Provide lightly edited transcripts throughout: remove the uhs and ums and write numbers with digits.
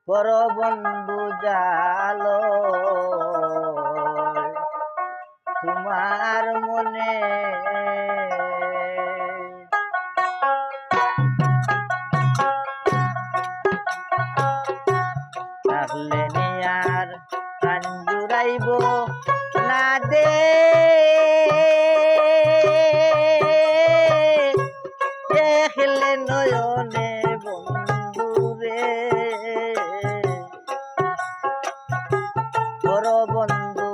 পর বন্ধু জালো তোমার মনে থাকলে নিয়ার কান জুড়াইব না দে দেখলে নয়নে বন্ধুরে বড় বন্ধু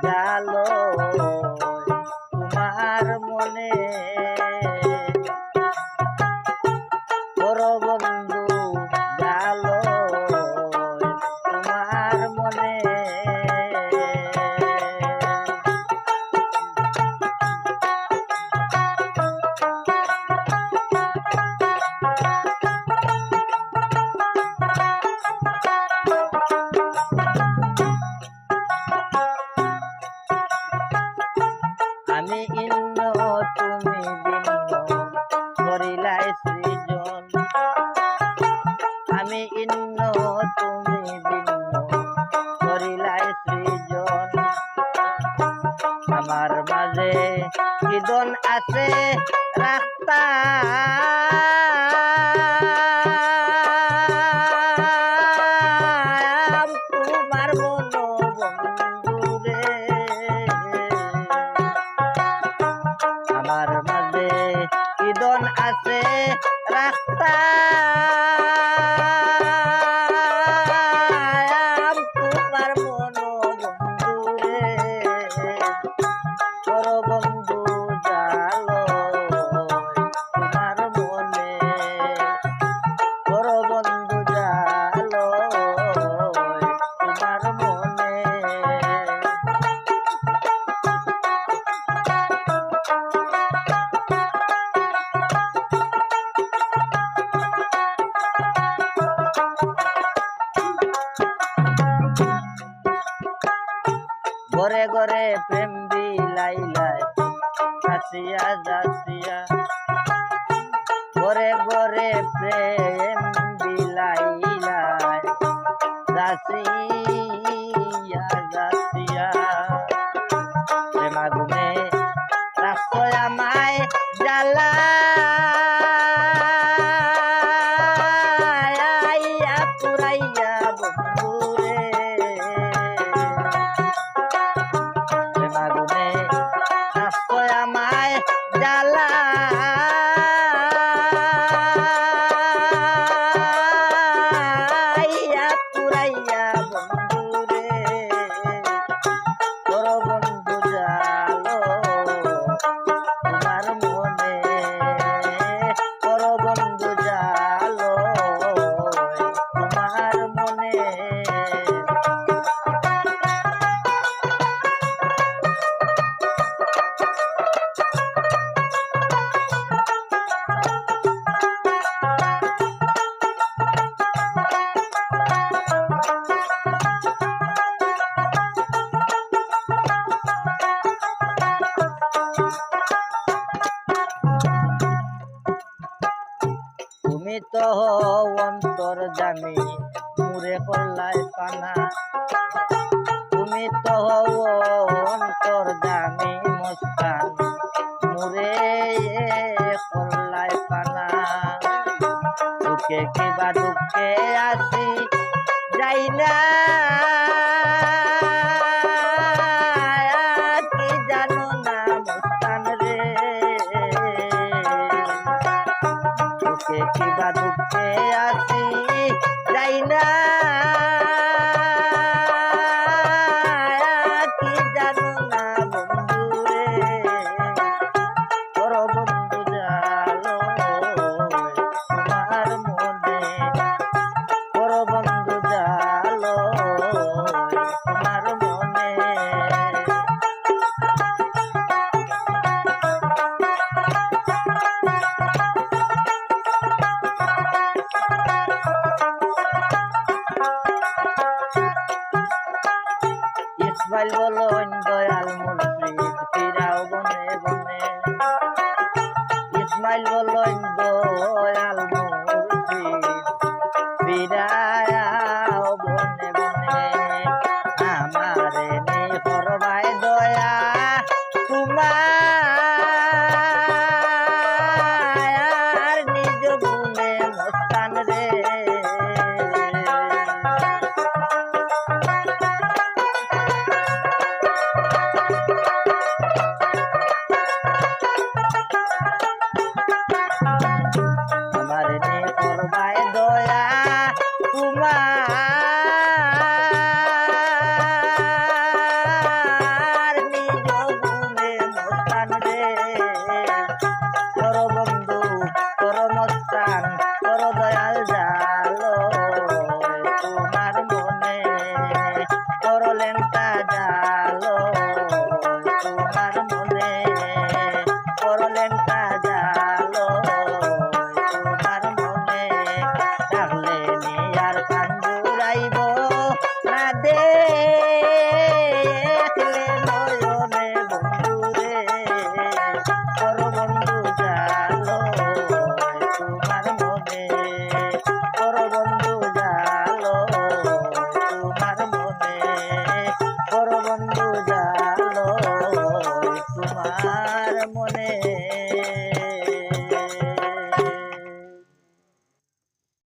জালো তোমার মনে বড় বন্ধু জালো তোমার মনে আমি ইন্ন তুমি ভিন্ন করিলাই সৃজন আমি ইন্ন তুমি ভিন্ন করিলাই সৃজন আমার মাঝে কিদন আছে রাস্তা তোমার মন বন্ধুরে আমার মাঝে কিদন আছে রাস্তা তোমার মন বন্ধুরে বড় বন্ধু জালো তোমার মনে বড় বন্ধু জালো তোমার মনে ঘরে ঘরে প্রেম বিলাইলাই আসিয়া যাসিয়া ঘরে ঘরে প্রেম বিলাইলাই যাসিয়া যাসিয়া প্রেমাগুনে রাখছো আমায় জ্বালা পুরাইয়া বন্ধুরে প্রেমাগুনে রাখছো আমায় জ্বালা পুরাইয়া বন্ধুরে বড় বন্ধু জালো তোমার মনে বড় বন্ধু জালো তোমার মনে তুমি তো অন্তর জানি মুরে করলাই পানা তুমি তো অন্তর জানি মস্তান মুরে করলাই পানা দুঃখে কিবা দুঃখে আসি যাই না কি জানো না মস্তান রে দুঃখে কিবা দুঃখে আসি যাই না কি জানো না বন্ধুরে বড় বন্ধু জালো তোমার মনে বড় বন্ধু জালো তোমার মনে ইসমাইল বলন দয়াল মুর্শিদ ফিরাও বনে বনে ইসমাইল বলন দয়াল মুর্শিদ ফিরায়া তোমার